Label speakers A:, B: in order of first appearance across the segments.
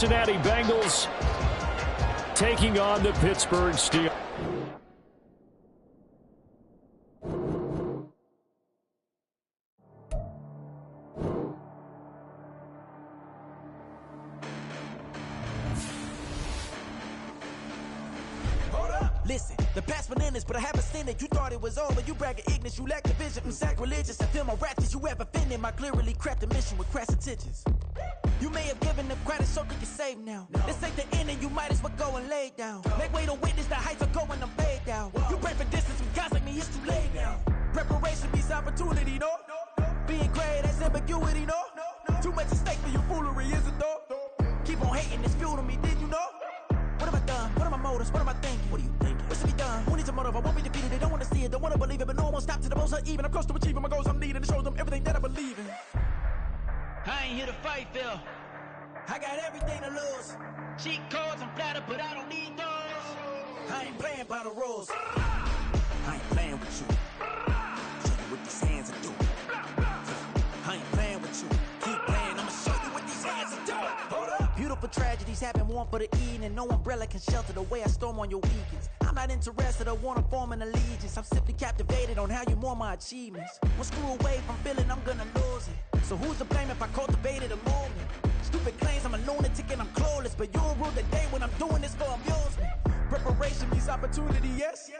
A: Cincinnati Bengals taking on the Pittsburgh Steelers.
B: Listen, the past bananas, but I haven't seen it. You thought it was over, you bragging ignorance, you lack the vision. I'm sacrilegious, I feel my ratchets, you ever offended my clearly crafted mission with crass intentions. You may have given them credit so they can save now. This ain't the end and you might as well go and lay down. Make way to witness the heights are going, I'm fade down. You pray for distance with guys like me, it's too late now. Preparation means opportunity, no? Being great, that's ambiguity, no? Too much at stake for your foolery, is it though? Keep on hating, it's fuel to me, did you know? What have I done? What are my motives? What am I thinking? What are you thinking? What should be done? Who needs a motive? I won't be defeated. They don't want to see it, don't want to believe it, but no one won't stop to the most even. I'm close to achieving my goals. I'm needing to show them everything that I believe in.
C: I ain't here to fight, Phil.
B: I got everything to lose.
C: Cheat codes, I'm flattered, but I don't need those.
B: I ain't playing by the rules. I ain't playing with you. Show you what these hands are doing. I ain't playing with you. Keep playing, I'ma show you what these hands are doing. Hold up. Beautiful tragedies happen, one for the evening, and no umbrella can shelter the way I storm on your weekends. I'm not interested or want to form an allegiance. I'm simply captivated on how you mourn my achievements. One screw away from feeling I'm gonna lose it. So who's to blame if I cultivated a movement? Stupid claims I'm a lunatic and I'm clueless, but you'll rule the day when I'm doing this for amusement. Preparation means opportunity, yes.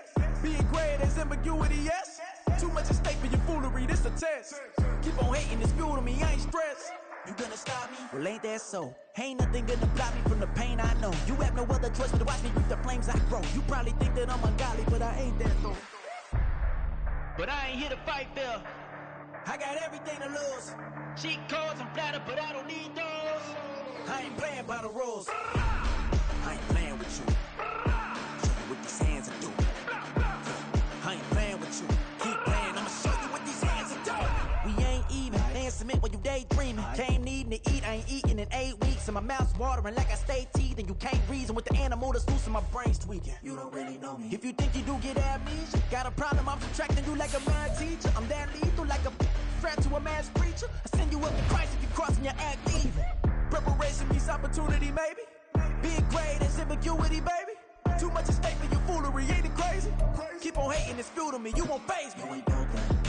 B: Being great is ambiguity, yes. Too much at stake for your foolery, this a test. Keep on hating, it's fuel to me, I ain't stressed. You gonna stop me? Well, ain't that so? Ain't nothing gonna block me from the pain I know. You have no other choice but to watch me reap the flames I grow. You probably think that I'm ungodly, but I ain't that though.
C: But I ain't here to fight, Phil.
B: I got everything to lose.
C: Cheat codes, I'm flattered, but I don't need those.
B: I ain't playing by the rules. I ain't playing with you. Show you what these hands are doing. I ain't playing with you. Keep playing, I'ma show you what these hands are doing. We ain't even. They ain't submit when you daydreaming. Came needing to eat, I ain't eating in 8 weeks. And my mouth's watering like I stay teething. You can't reason with the animal that's loose and my brain's tweaking. You don't really know me. If you think you do get amnesia, got a problem, I'm subtracting you like a mad teacher. I'm that lethal like a threat to a mass preacher. I send you up to Christ if you crossing your act evil. Preparation means opportunity, maybe. Being great is ambiguity, baby. Too much at stake for your foolery, ain't it crazy? Keep on hating, it's fuel to me, you won't faze me.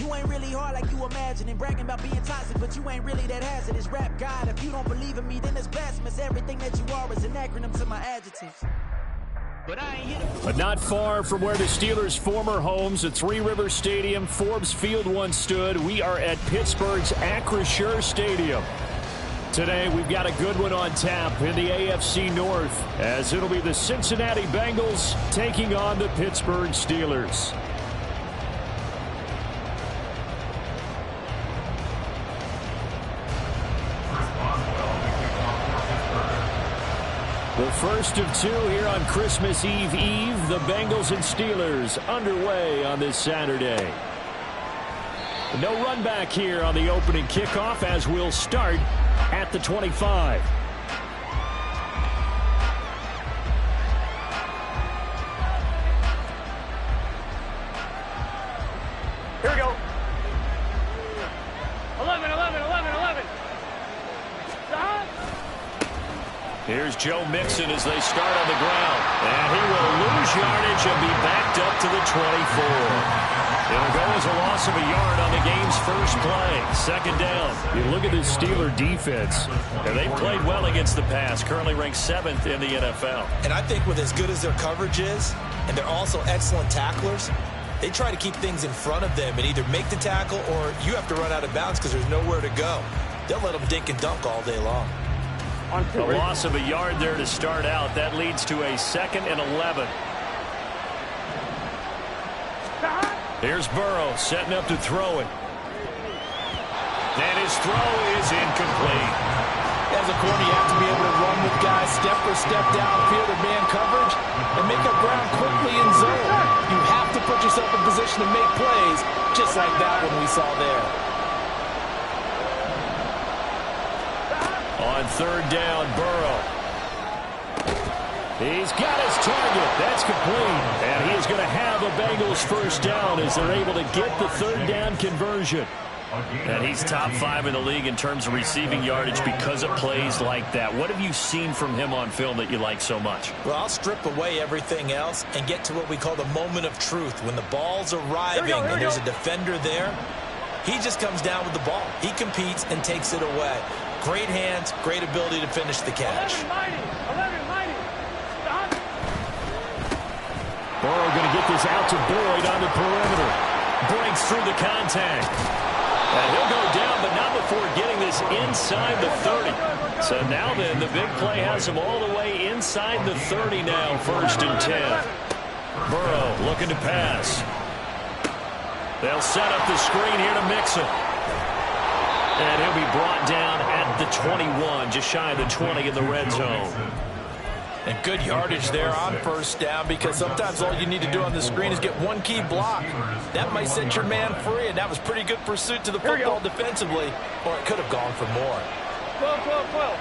B: You ain't really hard like you imagine and bragging about being toxic, but you ain't really that hazardous. Rap God, if you don't believe in me, then it's blasphemous. Everything that you are is an acronym to my adjectives.
A: But not far from where the Steelers' former homes at Three Rivers Stadium, Forbes Field once stood, we are at Pittsburgh's Acrisure Stadium. Today, we've got a good one on tap in the AFC North, as it'll be the Cincinnati Bengals taking on the Pittsburgh Steelers. The first of two here on Christmas Eve. The Bengals and Steelers underway on this Saturday. No run back here on the opening kickoff, as we'll start at the 25.
D: Here we go. 11, 11, 11, 11.
A: Here's Joe Mixon as they start on the ground. And he will lose yardage and be backed up to the 24. It'll go as a loss of a yard on the game's first play. Second down. You look at this Steeler defense, and they played well against the pass, currently ranked 7th in the NFL.
E: And I think with as good as their coverage is, and they're also excellent tacklers, they try to keep things in front of them and either make the tackle or you have to run out of bounds because there's nowhere to go. They'll let them dink and dunk all day long.
A: A loss of a yard there to start out. That leads to a 2nd and 11. Here's Burrow setting up to throw it. And his throw is incomplete.
E: As a corner, you have to be able to run with guys step for step downfield in man coverage and make up ground quickly in zone. You have to put yourself in position to make plays, just like that one we saw there.
A: On third down, Burrow. He's got his target. That's complete. And he is going to have a Bengals first down as they're able to get the third down conversion. And he's top 5 in the league in terms of receiving yardage because of plays like that. What have you seen from him on film that you like so much?
E: Well, I'll strip away everything else and get to what we call the moment of truth. When the ball's arriving and there's a defender there, he just comes down with the ball. He competes and takes it away. Great hands, great ability to finish the catch.
A: Burrow going to get this out to Boyd on the perimeter. Breaks through the contact. And he'll go down, but not before getting this inside the 30. So now then, the big play has him all the way inside the 30 now, 1st and 10. Burrow looking to pass. They'll set up the screen here to Mixon. And he'll be brought down at the 21, just shy of the 20 in the red zone.
E: And good yardage there on 1st down, because sometimes all you need to do on the screen is get one key block. That might set your man free, and that was pretty good pursuit to the football defensively, or it could have gone for more.
D: 12, 12, 12.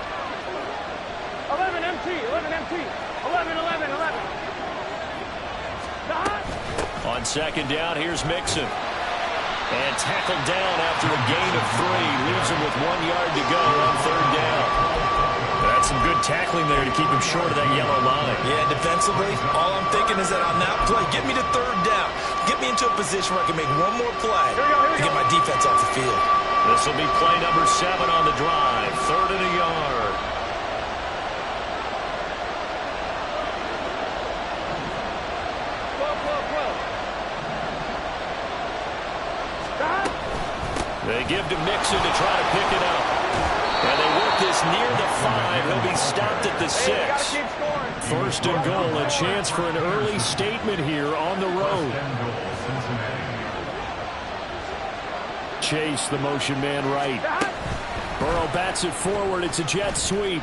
D: 11 MT, 11 MT. 11, 11, 11.
A: On 2nd down, here's Mixon. And tackled down after a gain of 3. Leaves him with 1 yard to go on 3rd down. That's some good tackling there to keep him short of that yellow line.
E: Yeah, defensively, all I'm thinking is that on that play, get me to 3rd down. Get me into a position where I can make one more play to get my defense off the field.
A: This will be play number 7 on the drive. 3rd and a yard. They give to Mixon to try to pick it up. And they work this near the 5. He'll be stopped at the 6. 1st and goal, a chance for an early statement here on the road. Chase, the motion man right. Burrow bats it forward. It's a jet sweep.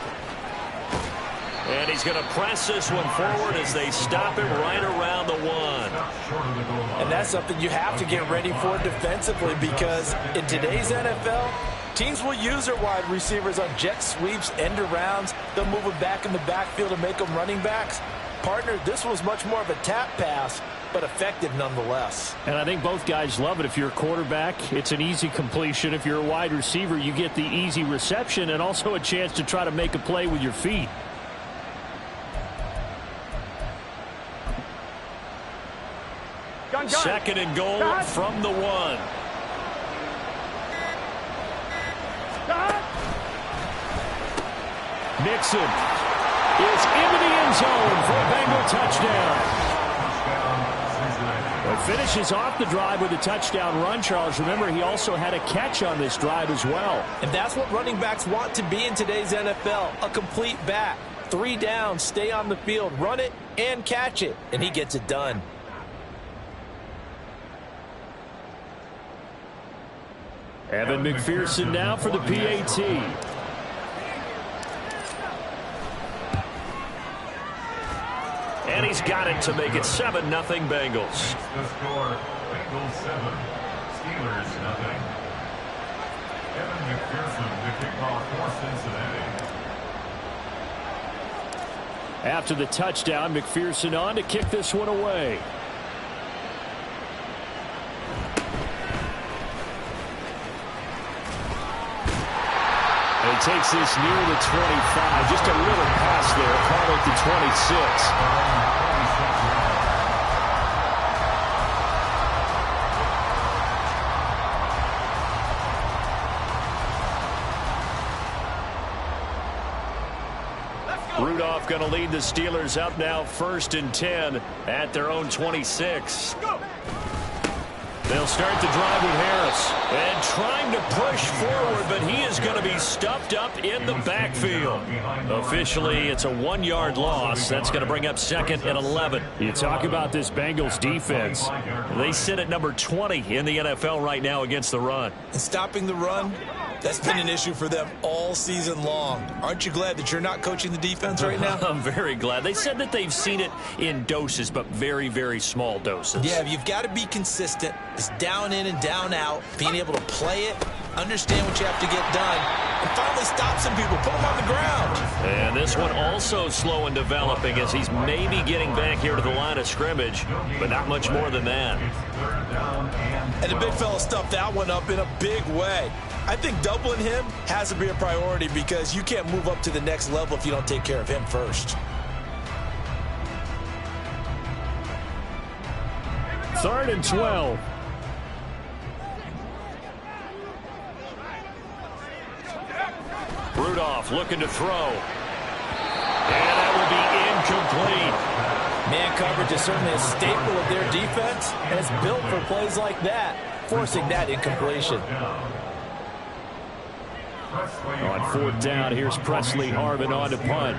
A: And he's going to press this one forward as they stop him right around the 1.
E: And that's something you have to get ready for defensively, because in today's NFL, teams will use their wide receivers on jet sweeps, end arounds. They'll move them back in the backfield and make them running backs. Partner, this was much more of a tap pass, but effective nonetheless.
A: And I think both guys love it. If you're a quarterback, it's an easy completion. If you're a wide receiver, you get the easy reception and also a chance to try to make a play with your feet.
D: Gun.
A: 2nd and goal from the 1. Mixon is into the end zone for a Bengal touchdown. Well, finishes off the drive with a touchdown run, Charles. Remember, he also had a catch on this drive as well.
E: And that's what running backs want to be in today's NFL, a complete back. 3 down, stay on the field, run it, and catch it. And he gets it done.
A: Evan McPherson now for the PAT. And he's got it to make it 7-0 Bengals.
F: The score, Bengals 7, Steelers 0. Evan McPherson to kick off for Cincinnati.
A: After the touchdown, McPherson on to kick this one away. And he takes this near the 25. Just a little pass there. Call it the 26. Rudolph going to lead the Steelers up now 1st and 10 at their own 26. They'll start the drive with Harris. And trying to push forward, but he is going to be stuffed up in the backfield. Officially, it's a 1-yard loss. That's going to bring up 2nd and 11. You talk about this Bengals defense. They sit at number 20 in the NFL right now against the run.
E: And stopping the run, that's been an issue for them all season long. Aren't you glad that you're not coaching the defense right now?
A: I'm very glad. They said that they've seen it in doses, but very, very small doses.
E: Yeah, you've got to be consistent. It's down in and down out, being able to play it, understand what you have to get done, and finally stop some people, put them on the ground.
A: And this one also slow in developing as he's maybe getting back here to the line of scrimmage, but not much more than that.
E: And the big fella stuffed that one up in a big way. I think doubling him has to be a priority because you can't move up to the next level if you don't take care of him first.
A: 3rd and 12. Rudolph looking to throw. And that will be incomplete.
E: Man coverage is certainly a staple of their defense, and it's built for plays like that, forcing that incompletion.
A: On 4th down, here's Presley Harvin on to punt.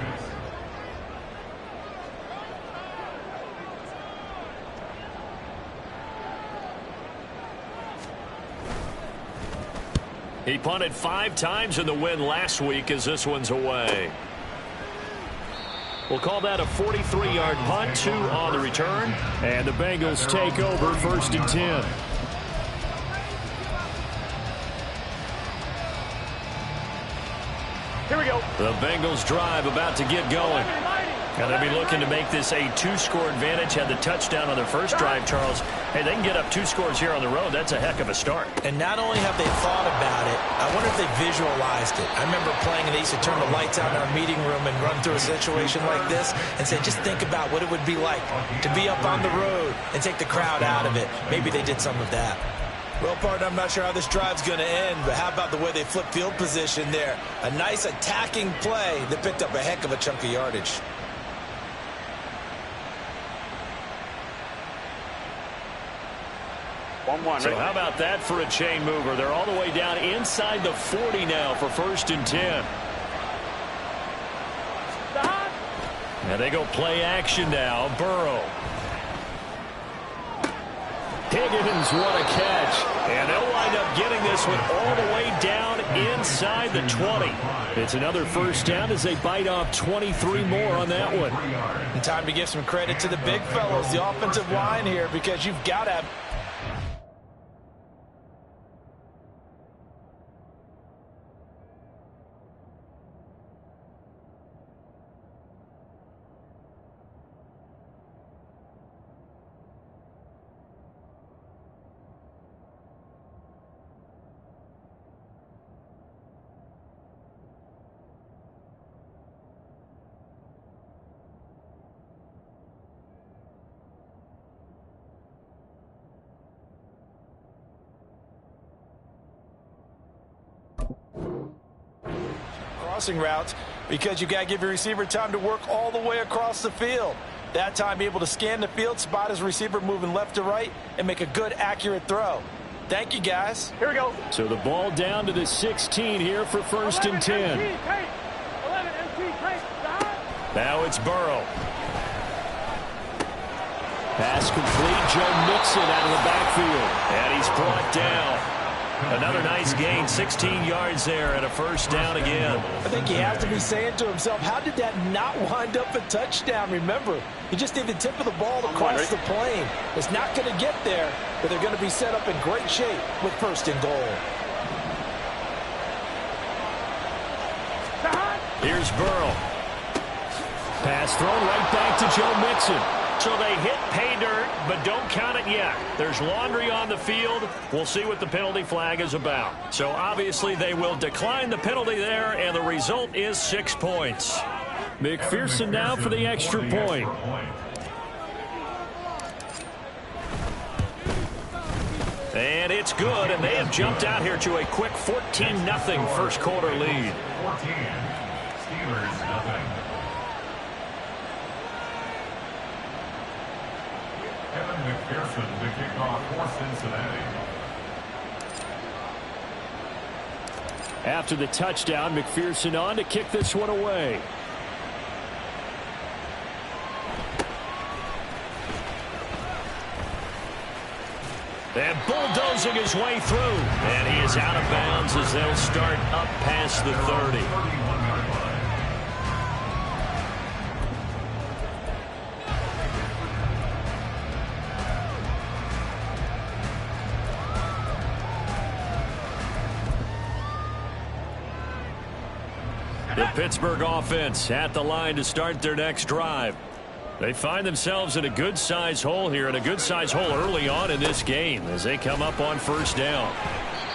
A: He punted 5 times in the win last week as this one's away. We'll call that a 43-yard punt, 2 on the return. And the Bengals take over 1st and 10.
D: Here we go.
A: The Bengals drive about to get going. And they'll be looking to make this a 2-score advantage. Had the touchdown on their first drive, Charles. Hey, they can get up 2 scores here on the road. That's a heck of a start.
E: And not only have they thought about it, I wonder if they visualized it. I remember playing and they used to turn the lights out in our meeting room and run through a situation like this and say, just think about what it would be like to be up on the road and take the crowd out of it. Maybe they did some of that. Well, partner, I'm not sure how this drive's going to end, but how about the way they flipped field position there? A nice attacking play that picked up a heck of a chunk of yardage.
A: So how about that for a chain mover? They're all the way down inside the 40 now for 1st and 10. And they go play action now. Burrow. Higgins, what a catch. And they'll wind up getting this one all the way down inside the 20. It's another 1st down as they bite off 23 more on that one.
E: And time to give some credit to the big fellows, the offensive line here, because you've got to have... crossing routes because you got to give your receiver time to work all the way across the field. That time, be able to scan the field, spot his receiver moving left to right, and make a good, accurate throw. Thank you, guys.
D: Here we go.
A: So the ball down to the 16 here for 1st and 10. Now it's Burrow. Pass complete. Joe Mixon out of the backfield. And he's brought down. Another nice gain, 16 yards there and a 1st down again.
E: I think he has to be saying to himself, how did that not wind up a touchdown? Remember, you just need the tip of the ball to cross the plane. It's not going to get there, but they're going to be set up in great shape with 1st and goal.
A: Here's Burrow. Pass thrown right back to Joe Mixon. So they hit pay dirt, but don't count it yet. There's laundry on the field. We'll see what the penalty flag is about. So obviously they will decline the penalty there, and the result is 6 points. McPherson now for the extra point. And it's good, and they have jumped out here to a quick 14-0 first quarter lead.
F: 14. Steelers, nothing. McPherson, the kickoff for Cincinnati.
A: After the touchdown, McPherson on to kick this one away. And bulldozing his way through. And he is out of bounds as they'll start up past the 30. The Pittsburgh offense at the line to start their next drive. They find themselves in a good-sized hole here, and a good-sized hole early on in this game as they come up on first down.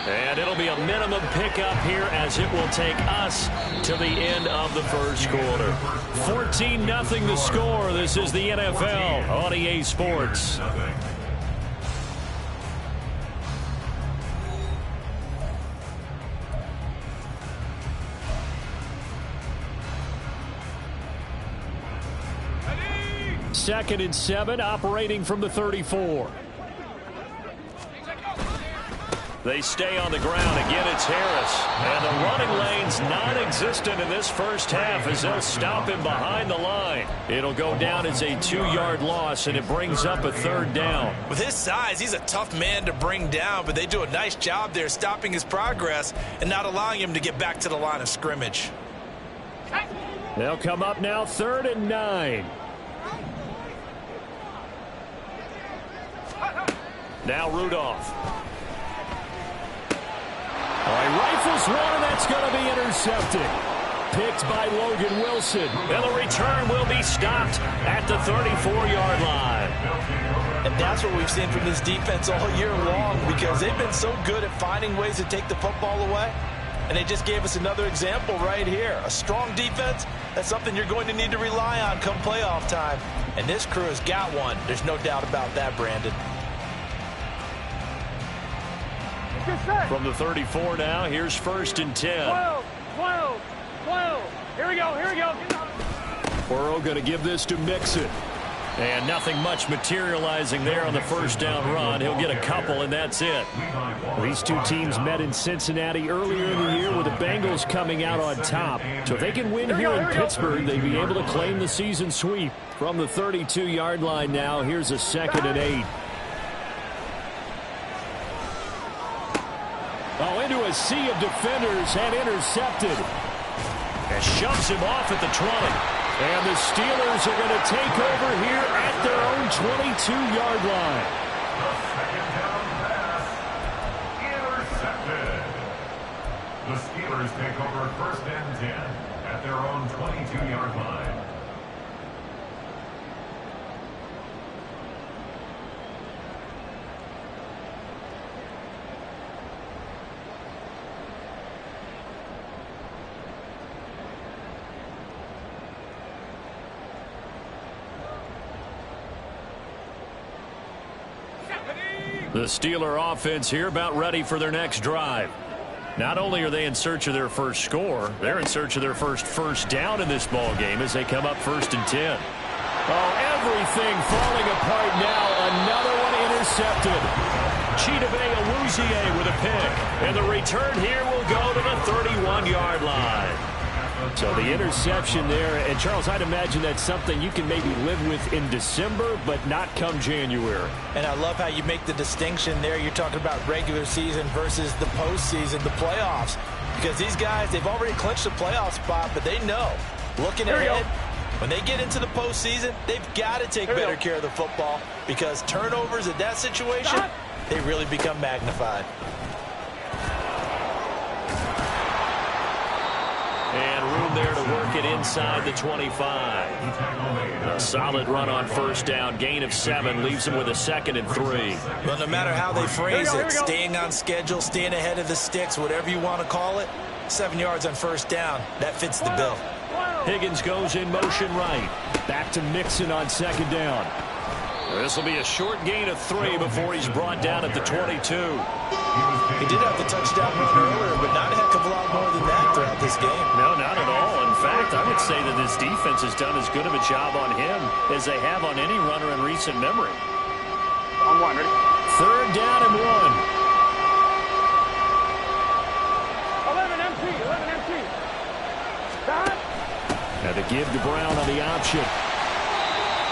A: And it'll be a minimum pickup here as it will take us to the end of the first quarter. 14-0 the score. This is the NFL on EA Sports. Second and 7, operating from the 34. They stay on the ground. Again, it's Harris. And the running lane's non-existent in this first half as they'll stop him behind the line. It'll go down as a 2-yard loss, and it brings up a third down.
E: With his size, he's a tough man to bring down, but they do a nice job there stopping his progress and not allowing him to get back to the line of scrimmage.
A: They'll come up now 3rd and 9. Now Rudolph. All right, rifles one, and that's going to be intercepted. Picked by Logan Wilson. And the return will be stopped at the 34-yard line.
E: And that's what we've seen from this defense all year long, because they've been so good at finding ways to take the football away. And they just gave us another example right here. A strong defense, that's something you're going to need to rely on come playoff time. And this crew has got one. There's no doubt about that, Brandon.
A: From the 34 now, here's 1st and 10.
D: 12. Here we go.
A: Burrow going to give this to Mixon. And nothing much materializing there on the first down run. He'll get a couple, and that's it. These two teams met in Cincinnati earlier in the year with the Bengals coming out on top. So if they can win here in Pittsburgh, they'd be able to claim the season sweep. From the 32-yard line now, here's a 2nd and 8. Oh, into a sea of defenders and intercepted. And shoves him off at the 20. And the Steelers are going to take over here at their own 22-yard line.
F: The 2nd down pass intercepted. The Steelers take over 1st and 10 at their own 22-yard line.
A: The Steeler offense here about ready for their next drive. Not only are they in search of their first score, they're in search of their first down in this ball game as they come up 1st and 10. Oh, everything falling apart now. Another one intercepted. Chidobe Awuzie with a pick. And the return here will go to the 31-yard line. So the interception there, and Charles, I'd imagine that's something you can maybe live with in December, but not come January.
E: And I love how you make the distinction there. You're talking about regular season versus the postseason, the playoffs. Because these guys, they've already clinched a playoff spot, but they know, looking ahead, when they get into the postseason, they've got to take better care of the football, because turnovers in that situation, they really become magnified.
A: And room there to work it inside the 25. A solid run on first down. Gain of 7 leaves them with a 2nd and 3.
E: Well, no matter how they phrase it, staying on schedule, staying ahead of the sticks, whatever you want to call it, 7 yards on first down, that fits the bill.
A: Higgins goes in motion right. Back to Mixon on 2nd down. This will be a short gain of 3 before he's brought down at the 22.
E: He did have the touchdown run earlier, but not a heck of a lot more than that throughout this game.
A: No, not at all. In fact, I would say that this defense has done as good of a job on him as they have on any runner in recent memory.
D: I'm one, ready?
A: 3rd down and 1.
D: 11 empty. Stop.
A: Now to give to Brown on the option.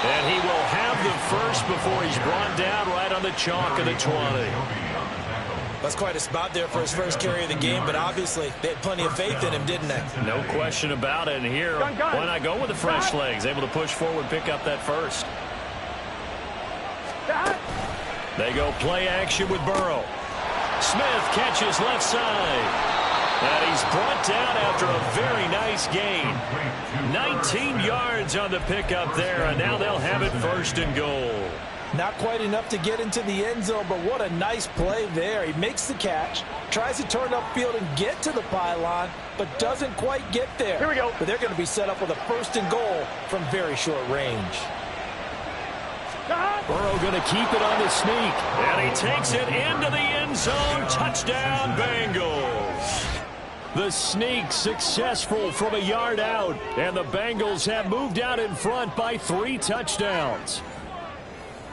A: And he will have the first before he's brought down right on the chalk of the 20.
E: That's quite a spot there for his first carry of the game, but obviously they had plenty of faith in him, didn't they?
A: No question about it. And here, why not go with the fresh legs? Able to push forward, pick up that first. They go play action with Burrow. Smith catches left side. And he's brought down after a very nice gain. 19 yards on the pickup there, and now they'll have it 1st and goal.
E: Not quite enough to get into the end zone, but what a nice play there. He makes the catch, tries to turn upfield and get to the pylon, but doesn't quite get there.
D: Here we go.
E: But they're going to be set up with a 1st and goal from very short range.
A: Burrow going to keep it on the sneak, and he takes it into the end zone. Touchdown, Bengals. The sneak successful from a yard out, and the Bengals have moved out in front by 3 touchdowns.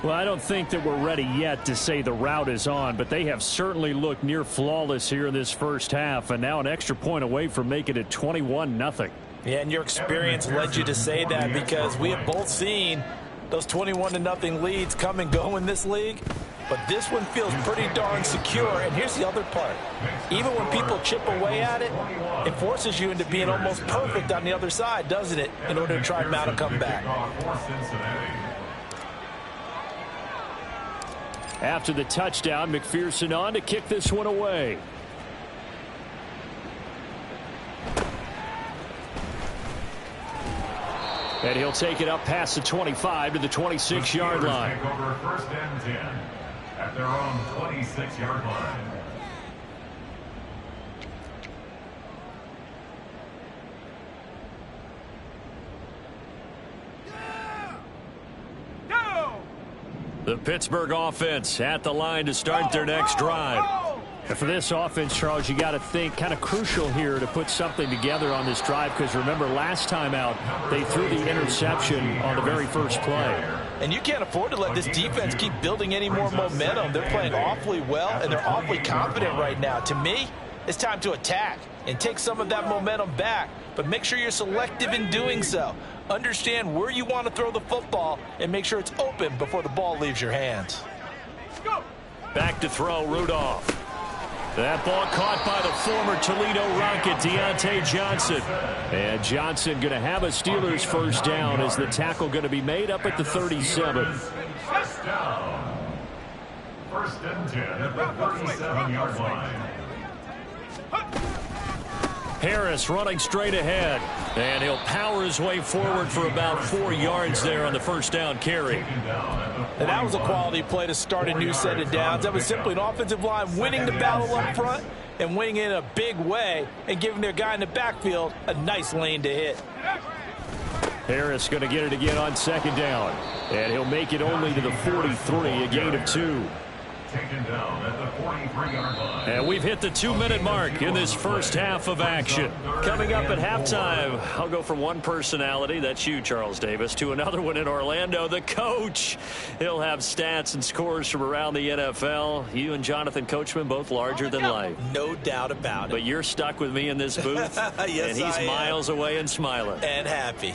A: Well, I don't think that we're ready yet to say the route is on, but they have certainly looked near flawless here in this first half, and now an extra point away from making it 21-0.
E: Yeah, and your experience led you to say that, because we have both seen those 21-0 leads come and go in this league. But this one feels pretty darn secure. And here's the other part. Even when people chip away at it, it forces you into being almost perfect on the other side, doesn't it, in order to try and mount a comeback.
A: After the touchdown, McPherson on to kick this one away. And he'll take it up past the 25 to the 26-yard line.
F: Take over 1st and 10 at their own 26-yard line.
A: The Pittsburgh offense at the line to start their next drive. And for this offense, Charles, you got to think kind of crucial here to put something together on this drive, because remember last time out they threw the interception on the very first play.
E: And you can't afford to let this defense keep building any more momentum. They're playing awfully well, and they're awfully confident right now. To me, it's time to attack and take some of that momentum back, but make sure you're selective in doing so. Understand where you want to throw the football and make sure it's open before the ball leaves your hands.
A: Back to throw, Rudolph. That ball caught by the former Toledo Rocket, Deontay Johnson. And Johnson going to have a Steelers 1st down as the tackle going to be made up at the 37.
F: 1st down. 1st and 10 at the 37-yard line.
A: Harris running straight ahead, and he'll power his way forward for about 4 yards there on the 1st down carry.
E: And that was a quality play to start a new set of downs. That was simply an offensive line winning the battle up front and winning in a big way and giving their guy in the backfield a nice lane to hit.
A: Harris going to get it again on 2nd down, and he'll make it only to the 43, a gain of 2.
F: Taken down at the 43-yard line.
A: And we've hit the 2-minute mark in this first half of action. Coming up at halftime, I'll go from one personality, that's you, Charles Davis, to another one in Orlando, the coach. He'll have stats and scores from around the NFL. You and Jonathan Coachman, both larger than life.
E: No doubt about it.
A: But you're stuck with me in this booth,
E: yes,
A: and he's miles away and smiling.
E: And happy.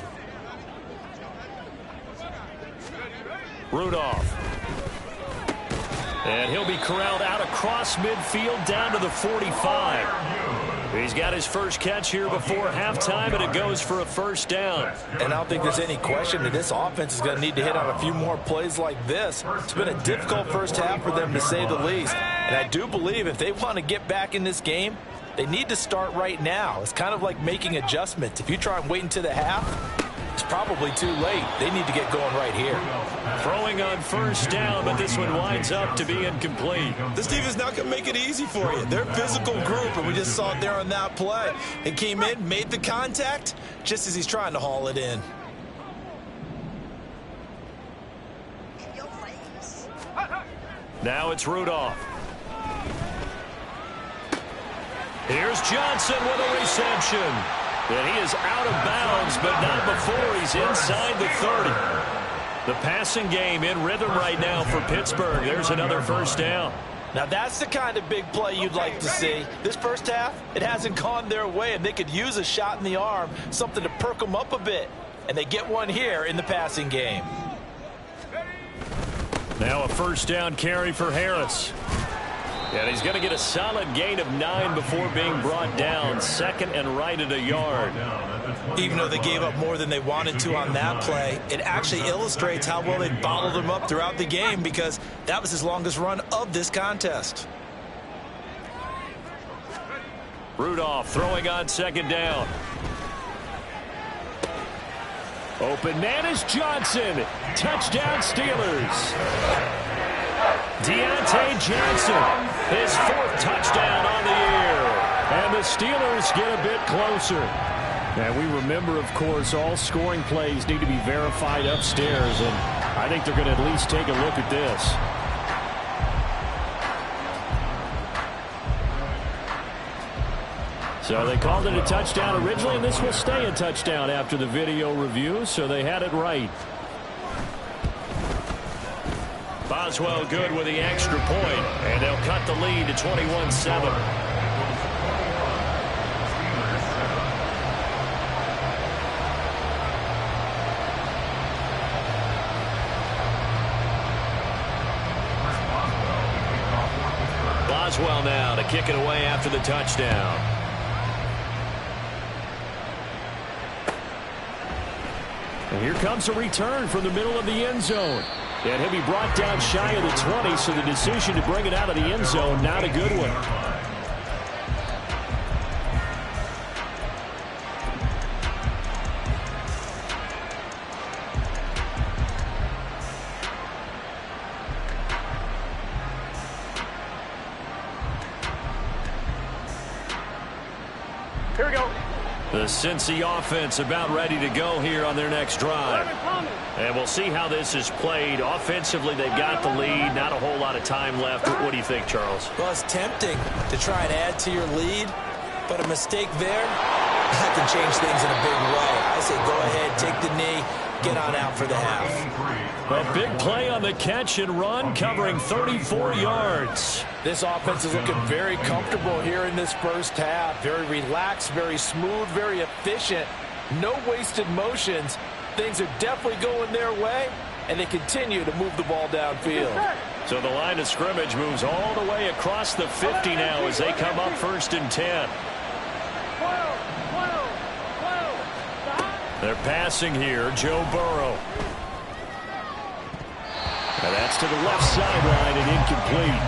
A: Rudolph. And he'll be corralled out across midfield down to the 45. He's got his first catch here before halftime, and it goes for a 1st down.
E: And I don't think there's any question that this offense is going to need to hit on a few more plays like this. It's been a difficult first half for them, to say the least. And I do believe if they want to get back in this game, they need to start right now. It's kind of like making adjustments. If you try and wait until the half, it's probably too late. They need to get going right here.
A: Throwing on 1st down, but this one winds up to be incomplete.
G: This team is not going to make it easy for you. They're a physical group, and we just saw it there on that play. It came in, made the contact, just as he's trying to haul it in.
A: Now it's Rudolph. Here's Johnson with a reception. And he is out of bounds, but not before he's inside the 30. The passing game in rhythm right now for Pittsburgh. There's another 1st down.
E: Now that's the kind of big play you'd like to see. This first half, it hasn't gone their way, and they could use a shot in the arm, something to perk them up a bit. And they get one here in the passing game.
A: Now a 1st down carry for Harris. And he's going to get a solid gain of 9 before being brought down. 2nd and right at a yard.
G: Even though they gave up more than they wanted to on that play, it actually illustrates how well they bottled them up throughout the game, because that was his longest run of this contest.
A: Rudolph throwing on second down. Open man is Johnson. Touchdown Steelers. Deontay Johnson, his 4th touchdown on the year. And the Steelers get a bit closer. And we remember, of course, all scoring plays need to be verified upstairs. And I think they're going to at least take a look at this. So they called it a touchdown originally, and this will stay a touchdown after the video review, so they had it right. Boswell good with the extra point, and they'll cut the lead to 21-7. Boswell now to kick it away after the touchdown. And here comes a return from the middle of the end zone. And he'll be brought down shy of the 20, so the decision to bring it out of the end zone, not a good one.
D: Here we go.
A: The Cincy offense about ready to go here on their next drive. And we'll see how this is played. Offensively, they've got the lead. Not a whole lot of time left. What do you think, Charles?
G: Well, it's tempting to try and add to your lead, but a mistake there, that can change things in a big way. I say go ahead, take the knee, get on out for the half.
A: A big play on the catch and run, covering 34 yards.
E: This offense is looking very comfortable here in this first half. Very relaxed, very smooth, very efficient. No wasted motions. Things are definitely going their way, and they continue to move the ball downfield.
A: So the line of scrimmage moves all the way across the 50 now as they come up 1st and 10. They're passing here, Joe Burrow. And that's to the left sideline and incomplete.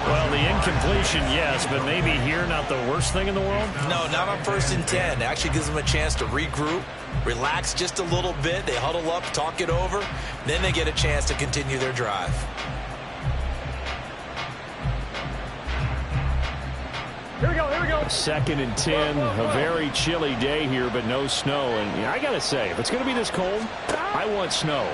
A: Well, the incompletion, yes, but maybe here not the worst thing in the world?
G: No, not on 1st and 10. It actually gives them a chance to regroup, relax just a little bit. They huddle up, talk it over. Then they get a chance to continue their drive.
D: Here we go, here we go.
A: 2nd and 10, a very chilly day here, but no snow. And I got to say, if it's going to be this cold, I want snow.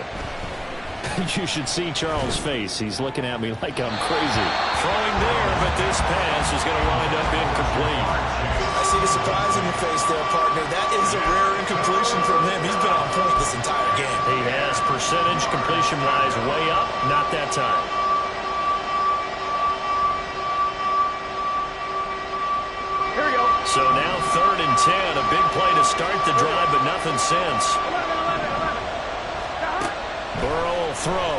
A: You should see Charles' face. He's looking at me like I'm crazy. Throwing there, but this pass is going to wind up incomplete.
G: I see the surprise in your face there, partner. That is a rare incompletion from him. He's been on point this entire game.
A: He has percentage completion-wise way up, not that time.
D: Here we go.
A: So now 3rd and 10, a big play to start the drive, but nothing since.
D: 11.
A: Burrow will throw.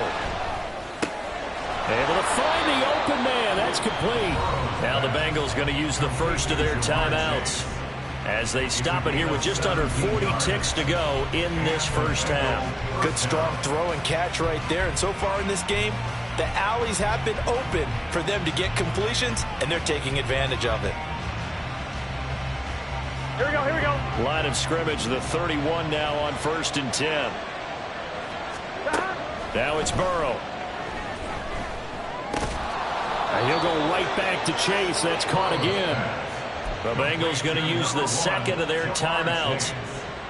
A: Able to find the open man. That's complete. Now the Bengals going to use the first of their timeouts as they stop it here with just under 40 ticks to go in this first half.
E: Good strong throw and catch right there. And so far in this game, the alleys have been open for them to get completions, and they're taking advantage of it.
D: Here we go, here we go.
A: Line of scrimmage, the 31 now on 1st and 10. Now it's Burrow. And he'll go right back to Chase. That's caught again. The Bengals going to use the 2nd of their timeouts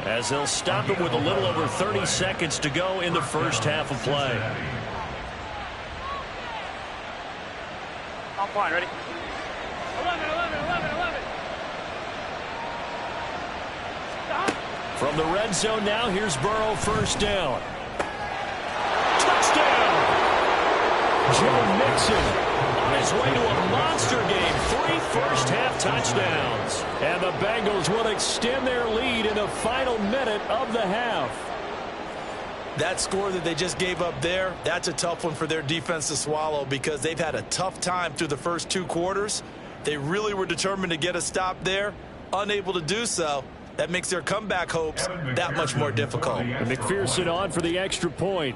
A: as they'll stop it with a little over 30 seconds to go in the first half of play.
D: I'm fine, ready? 11.
A: From the red zone now, here's Burrow, 1st down. Touchdown! Joe Mixon on his way to a monster game. 3 first-half touchdowns. And the Bengals will extend their lead in the final minute of the half.
G: That score that they just gave up there, that's a tough one for their defense to swallow because they've had a tough time through the first 2 quarters. They really were determined to get a stop there, unable to do so. That makes their comeback hopes that much more difficult.
A: And McPherson on for the extra point.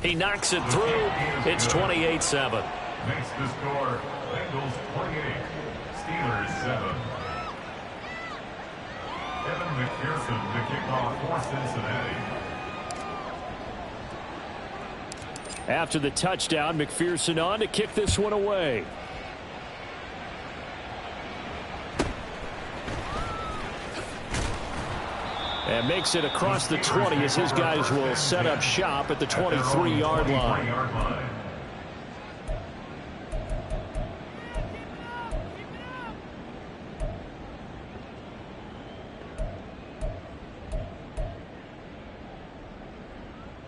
A: He knocks it through. It's 28-7.
F: Makes the score Bengals 28, Steelers 7. Evan McPherson to kick off for Cincinnati.
A: After the touchdown, McPherson on to kick this one away. And makes it across the 20 as his guys will set up shop at the 23-yard line.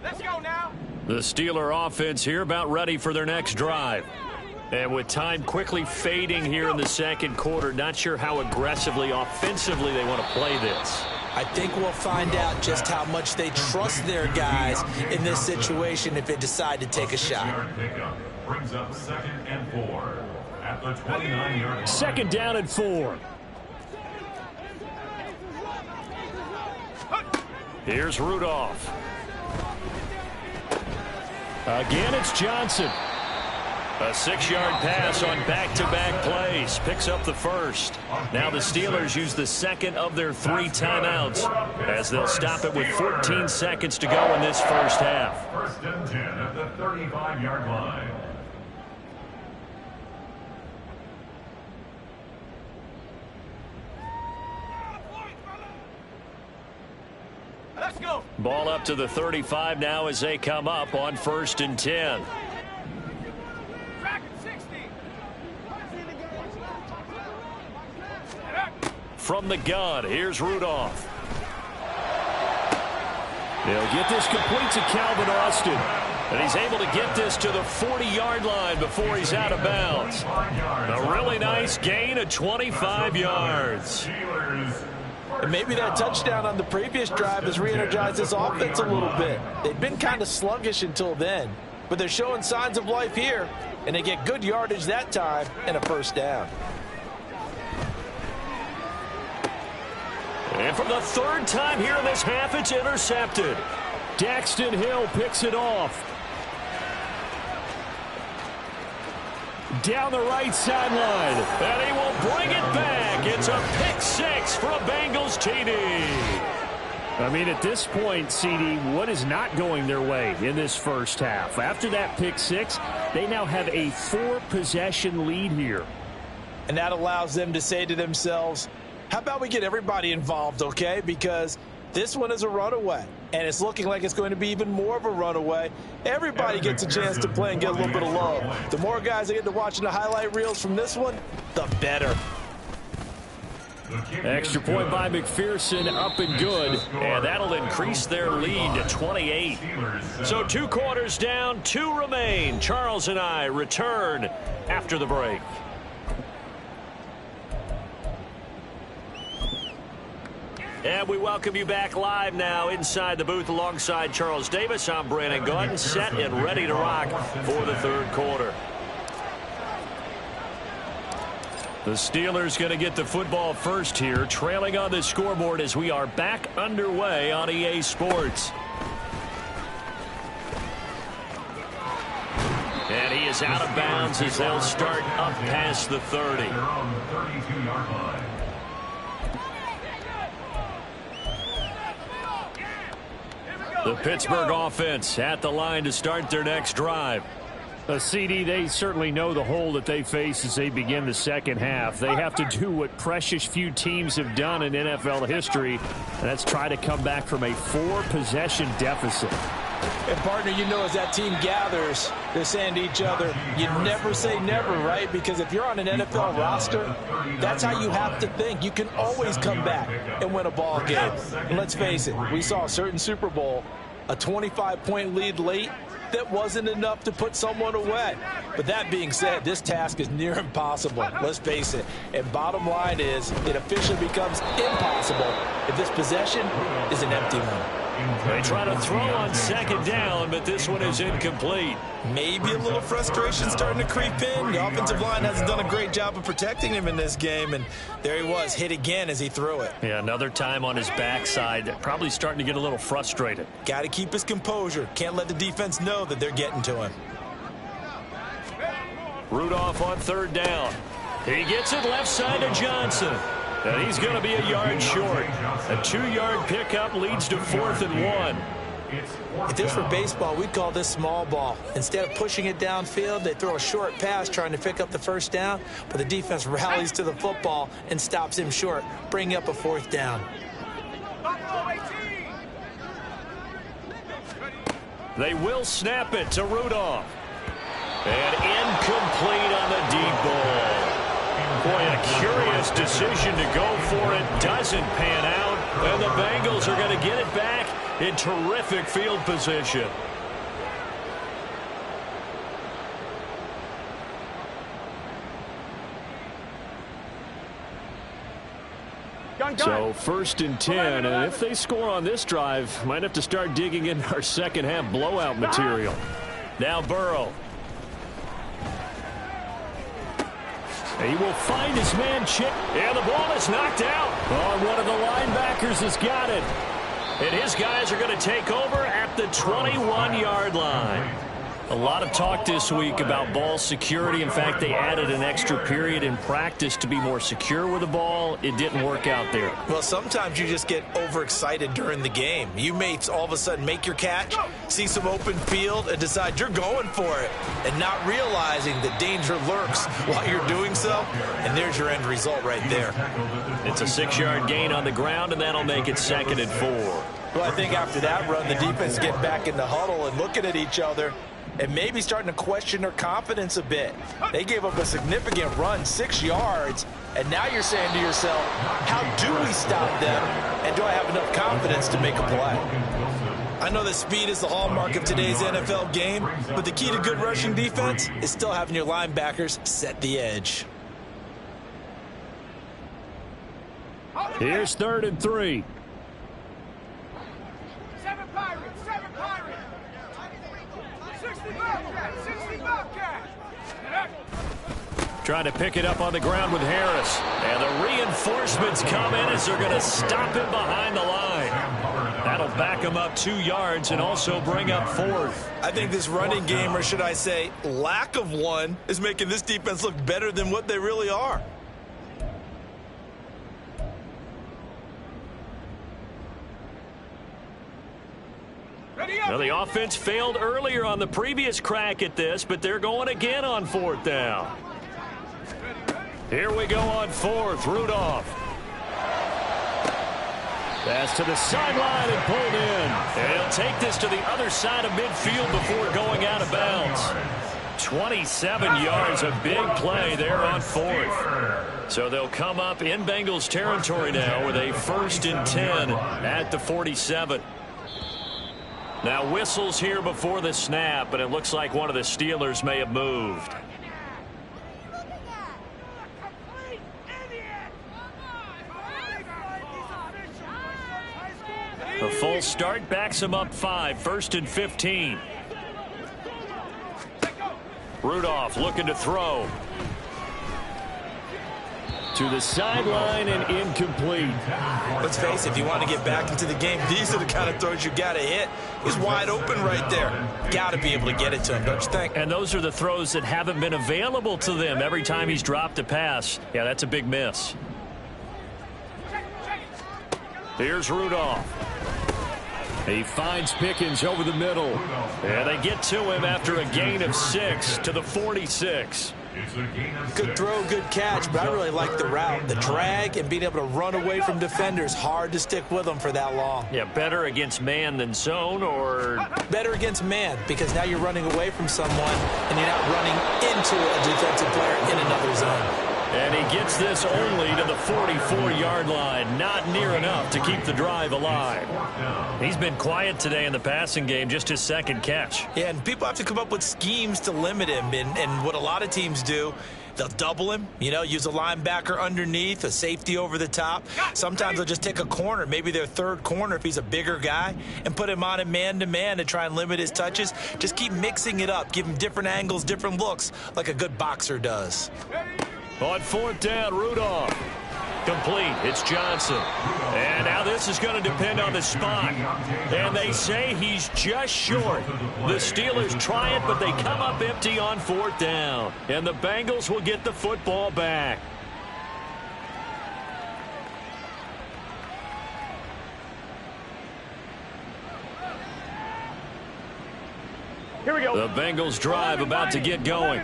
D: Let's go now.
A: The Steeler offense here about ready for their next drive. And with time quickly fading here in the second quarter, not sure how aggressively, offensively they want to play this.
G: I think we'll find out just how much they trust their guys in this situation if they decide to take a shot.
F: Brings up 2nd and 4 at the 29-yard line.
A: 2nd down and 4. Here's Rudolph. Again, it's Johnson. A 6-yard pass on back-to-back plays. Picks up the first. Now the Steelers use the second of their 3 timeouts as they'll stop it with 14 seconds to go in this first half.
F: 1st and 10 at the 35-yard line.
D: Let's go.
A: Ball up to the 35 now as they come up on 1st and 10. From the gun, here's Rudolph. They'll get this complete to Calvin Austin. And he's able to get this to the 40-yard line before he's out of bounds. A really nice gain of 25 yards.
G: And maybe that touchdown on the previous drive has re-energized this offense a little bit. They've been kind of sluggish until then, but they're showing signs of life here, and they get good yardage that time and a first down.
A: And for the 3rd time here in this half, it's intercepted. Daxton Hill picks it off. Down the right sideline, and he will bring it back. It's a pick 6 for a Bengals TD. I mean, at this point, CD, what is not going their way in this first half? After that pick 6, they now have a 4-possession lead here.
G: And that allows them to say to themselves, how about we get everybody involved, okay? Because this one is a runaway, and it's looking like it's going to be even more of a runaway. Everybody gets a chance to play and get a little bit of love. The more guys that get to watching the highlight reels from this one, the better.
A: Extra point by McPherson, up and good, and that'll increase their lead to 28. So 2 quarters down, 2 remain. Charles and I return after the break. And we welcome you back live now inside the booth alongside Charles Davis. I'm Brandon Gordon, set and ready to rock for the 3rd quarter. The Steelers going to get the football first here, trailing on the scoreboard as we are back underway on EA Sports. And he is out of bounds as they'll start up past the 30.
F: They're on the 32-yard line.
A: The Pittsburgh offense at the line to start their next drive. CD, they certainly know the hole that they face as they begin the second half. They have to do what precious few teams have done in NFL history, and that's try to come back from a 4-possession deficit.
G: And, partner, you know, as that team gathers, they're saying to each other, you never say never, right? Because if you're on an NFL roster, that's how you have to think. You can always come back and win a ball game. And let's face it, we saw a certain Super Bowl, a 25-point lead late, that wasn't enough to put someone away. But that being said, this task is near impossible. Let's face it. And bottom line is, it officially becomes impossible if this possession is an empty one.
A: They try to throw on 2nd down, but this one is incomplete.
G: Maybe a little frustration starting to creep in. The offensive line hasn't done a great job of protecting him in this game, and there he was, hit again as he threw it.
A: Yeah, another time on his backside, probably starting to get a little frustrated.
G: Got to keep his composure. Can't let the defense know that they're getting to him.
A: Rudolph on third down. He gets it left side to Johnson. And he's going to be a yard short. A 2-yard pickup leads to 4th and 1.
G: If this were baseball, we'd call this small ball. Instead of pushing it downfield, they throw a short pass trying to pick up the first down, but the defense rallies to the football and stops him short, bringing up a 4th down.
A: They will snap it to Rudolph. And incomplete on the deep ball. Boy, a curious decision to go for it. Doesn't pan out. And the Bengals are going to get it back in terrific field position. So 1st and 10, and if they score on this drive, might have to start digging in our second half blowout material. Now Burrow. He will find his man Chip. And the ball is knocked out. Oh, one of the linebackers has got it. And his guys are going to take over at the 21-yard line. A lot of talk this week about ball security. In fact, they added an extra period in practice to be more secure with the ball. It didn't work out there.
G: Well, sometimes you just get overexcited during the game. You may all of a sudden make your catch, see some open field, and decide you're going for it, and not realizing that danger lurks while you're doing so, and there's your end result right there.
A: It's a 6-yard gain on the ground, and that'll make it 2nd and 4.
G: Well, I think after that run, the defense get back in the huddle and looking at each other and maybe starting to question their confidence a bit. They gave up a significant run, 6 yards, and now you're saying to yourself, how do we stop them, and do I have enough confidence to make a play? I know that speed is the hallmark of today's NFL game, but the key to good rushing defense is still having your linebackers set the edge.
A: Here's 3rd and 3.
D: 7 Pirates, 7 Pirates. 60 Bobcats.
A: Trying to pick it up on the ground with Harris. And the reinforcements come in as they're going to stop him behind the line. That'll back him up 2 yards and also bring up 4th.
G: I think this running game, or should I say lack of one, is making this defense look better than what they really are.
A: Well, the offense failed earlier on the previous crack at this, but they're going again on 4th down. Here we go on 4th. Rudolph. Pass to the sideline and pulled in. And he'll take this to the other side of midfield before going out of bounds. 27 yards, a big play there on 4th. So they'll come up in Bengals territory now with a 1st and 10 at the 47. Now whistles here before the snap, and it looks like one of the Steelers may have moved. The full start backs him up 5, 1st and 15. Rudolph looking to throw. To the sideline and incomplete.
G: Let's face it, if you want to get back into the game, these are the kind of throws you got to hit. He's wide open right there. Got to be able to get it to him, don't you think?
A: And those are the throws that haven't been available to them every time he's dropped a pass. Yeah, that's a big miss. Here's Rudolph. He finds Pickens over the middle. And they get to him after a gain of 6 to the 46.
G: Good throw, good catch, but I really like the route. The drag and being able to run away from defenders. Hard to stick with them for that long.
A: Yeah, better against man than zone, or?
G: Better against man, because now you're running away from someone and you're not running into a defensive player in another zone.
A: And he gets this only to the 44-yard line. Not near enough to keep the drive alive. He's been quiet today in the passing game, just his 2nd catch.
G: Yeah, and people have to come up with schemes to limit him. And what a lot of teams do, they'll double him, use a linebacker underneath, a safety over the top. Sometimes they'll just take a corner, maybe their 3rd corner if he's a bigger guy, and put him on a man-to-man to try and limit his touches. Just keep mixing it up. Give him different angles, different looks, like a good boxer does.
A: On 4th down, Rudolph. Complete. It's Johnson. And now this is going to depend on the spot. And they say he's just short. The Steelers try it, but they come up empty on 4th down. And the Bengals will get the football back.
D: Here we go.
A: The Bengals drive about to get going.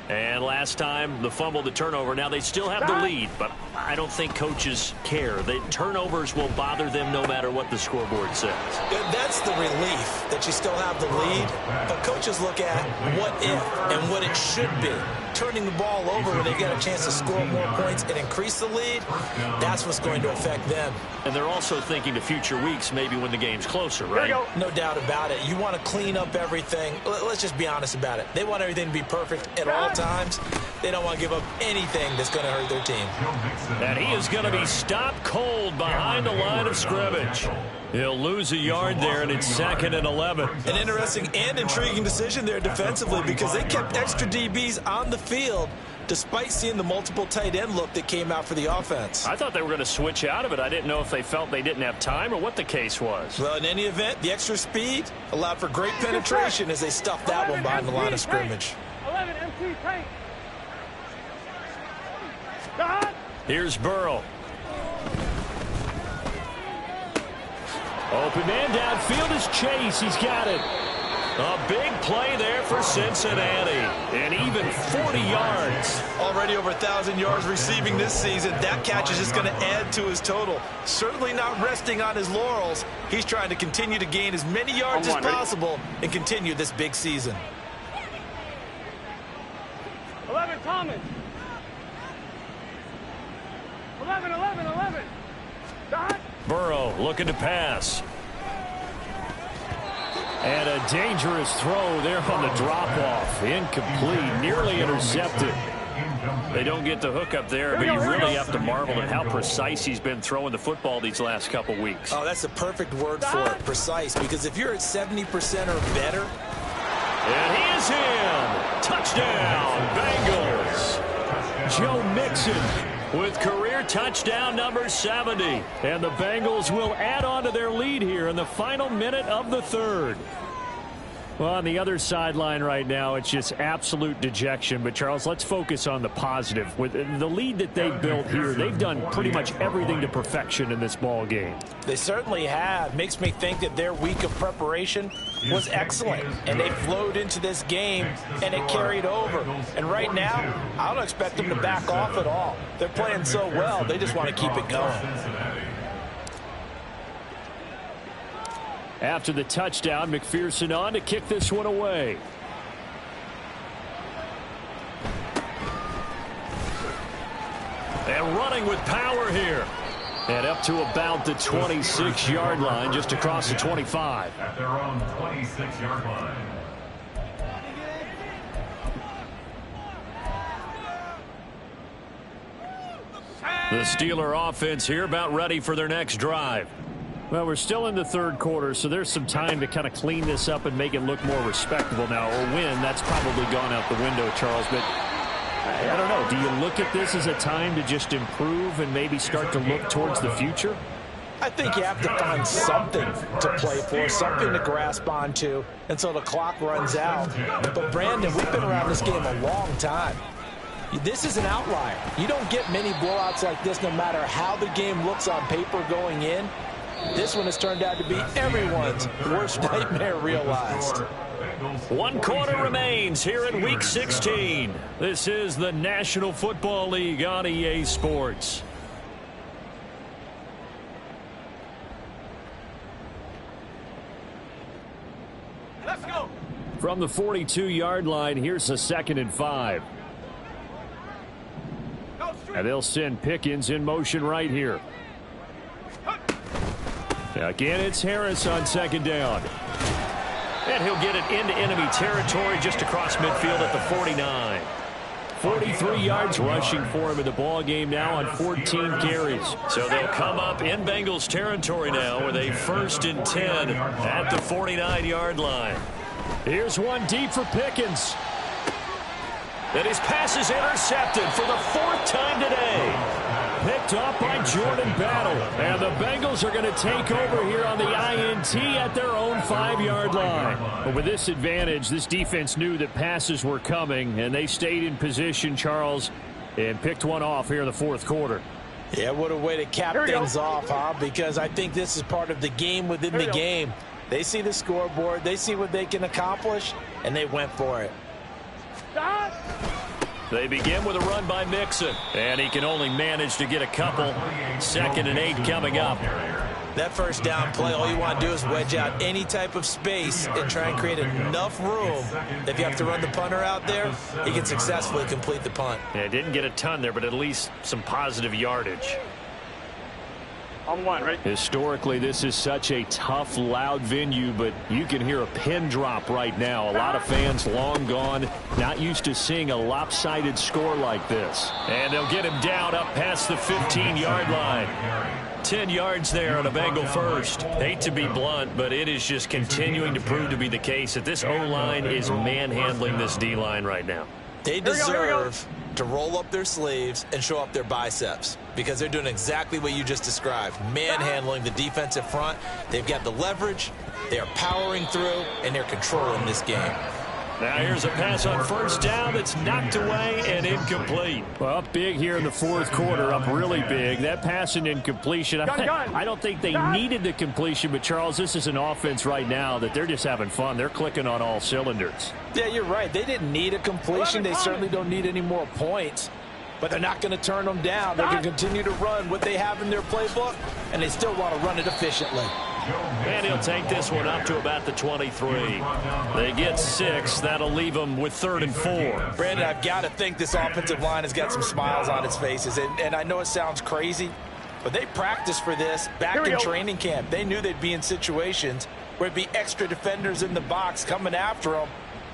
A: And last time, the fumble, the turnover. Now they still have the lead, but I don't think coaches care. The turnovers will bother them no matter what the scoreboard says.
G: That's the relief, that you still have the lead. But coaches look at what if and what it should be. Turning the ball over when they get a chance to score more points and increase the lead, that's what's going to affect them.
A: And they're also thinking to future weeks, maybe when the game's closer, right?
G: No doubt about it. You want to clean up everything. Let's just be honest about it. They want everything to be perfect at all times. They don't want to give up anything that's going to hurt their team.
A: And he is going to be stopped cold behind the line of scrimmage. He'll lose a yard there, and it's 2nd and 11.
G: An interesting and intriguing decision there defensively, because they kept extra DBs on the field despite seeing the multiple tight end look that came out for the offense.
A: I thought they were going to switch out of it. I didn't know if they felt they didn't have time or what the case was.
G: Well, in any event, the extra speed allowed for great penetration as they stuffed that one behind the line of scrimmage.
D: 11 MT tank.
A: Here's Burrow. Open man downfield is Chase. He's got it. A big play there for Cincinnati. And even 40 yards.
G: Already over 1,000 yards receiving this season. That catch is just going to add to his total. Certainly not resting on his laurels. He's trying to continue to gain as many yards as possible and continue this big season.
D: 11 Thomas. 11. Dot.
A: Burrow looking to pass. And a dangerous throw there on the drop-off. Incomplete, nearly intercepted. They don't get the hook up there, but you really have to marvel at how precise he's been throwing the football these last couple weeks.
G: Oh, that's the perfect word for it, precise, because if you're at 70% or better.
A: And he is in. Touchdown, Bengals. Joe Mixon with career touchdown number 70. And the Bengals will add on to their lead here in the final minute of the 3rd. Well, on the other sideline right now, it's just absolute dejection. But, Charles, let's focus on the positive. With the lead that they built here, they've done pretty much everything to perfection in this ball game.
G: They certainly have. Makes me think that their week of preparation was excellent. And they flowed into this game, and it carried over. And right now, I don't expect them to back off at all. They're playing so well, they just want to keep it going.
A: After the touchdown, McPherson on to kick this one away. And running with power here. And up to about the 26-yard line, just across the 25.
F: At their own 26-yard line.
A: The Steeler offense here about ready for their next drive. Well, we're still in the 3rd quarter, so there's some time to kind of clean this up and make it look more respectable now. Or win, that's probably gone out the window, Charles. But I don't know. Do you look at this as a time to just improve and maybe start to look towards the future?
G: I think you have to find something to play for, something to grasp onto until the clock runs out. But, Brandon, we've been around this game a long time. This is an outlier. You don't get many blowouts like this no matter how the game looks on paper going in. This one has turned out to be everyone's worst nightmare realized.
A: 1 quarter remains here in Week 16. This is the National Football League on EA Sports.
D: Let's go.
A: From the 42-yard line, here's a 2nd and 5. And they'll send Pickens in motion right here. Again, it's Harris on 2nd down. And he'll get it into enemy territory just across midfield at the 49. 43 yards rushing for him in the ball game now on 14 carries. So they'll come up in Bengals territory now with a 1st and 10 at the 49-yard line. Here's one deep for Pickens. And his pass is intercepted for the 4th time today. picked off by Jordan Battle. And the Bengals are going to take over here on the INT at their own 5-yard line. But with this advantage, this defense knew that passes were coming, and they stayed in position, Charles, and picked one off here in the fourth quarter.
E: Yeah, what a way to cap things off, huh? Because I think this is part of the game within the game. They see the scoreboard, they see what they can accomplish, and they went for it.
A: They begin with a run by Mixon, and he can only manage to get a couple. 2nd and 8 coming up.
E: That first down play, all you want to do is wedge out any type of space and try and create enough room. If you have to run the punter out there, he can successfully complete the punt.
A: Yeah, didn't get a ton there, but at least some positive yardage.
D: On one, right?
A: Historically, this is such a tough, loud venue, but you can hear a pin drop right now. A lot of fans long gone, not used to seeing a lopsided score like this. And they'll get him down up past the 15-yard line. 10 yards there on a Bengal first. Hate to be blunt, but it is just continuing to prove to be the case that this O-line is manhandling this D-line right now.
E: They deserve to roll up their sleeves and show up their biceps because they're doing exactly what you just described, manhandling the defensive front. They've got the leverage, they are powering through, and they're controlling this game.
A: Now here's a pass on first down that's knocked away and incomplete. Well, up big here in the fourth quarter, up really big. That pass and incompletion, I don't think they needed the completion, but Charles, this is an offense right now that they're just having fun. They're clicking on all cylinders.
E: Yeah, you're right. They didn't need a completion. They certainly don't need any more points, but they're not going to turn them down. They're going to continue to run what they have in their playbook, and they still want to run it efficiently.
A: And he'll take this one up to about the 23. They get 6. That'll leave them with 3rd and 4.
E: Brandon, I've got to think this offensive line has got some smiles on its faces. And I know it sounds crazy, but they practiced for this back in training camp. They knew they'd be in situations where it'd be extra defenders in the box coming after them,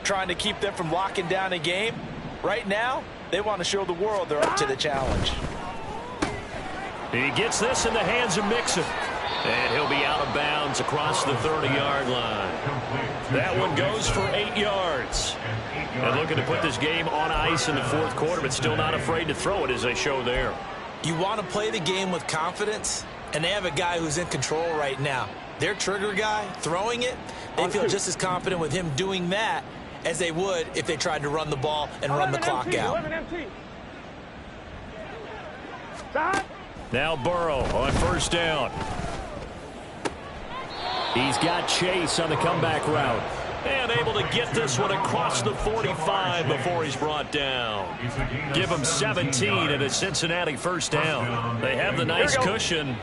E: trying to keep them from locking down a game. Right now, they want to show the world they're up to the challenge.
A: He gets this in the hands of Mixon. And he'll be out of bounds across the 30-yard line. That one goes for 8 yards. And looking to put this game on ice in the fourth quarter, but still not afraid to throw it as they show there.
E: You want to play the game with confidence, and they have a guy who's in control right now. Their trigger guy throwing it, they feel just as confident with him doing that as they would if they tried to run the ball and run the clock out.
A: Now Burrow on first down. He's got Chase on the comeback route. And able to get this one across the 45 before he's brought down. Give him 17 and a Cincinnati first down. They have the nice cushion.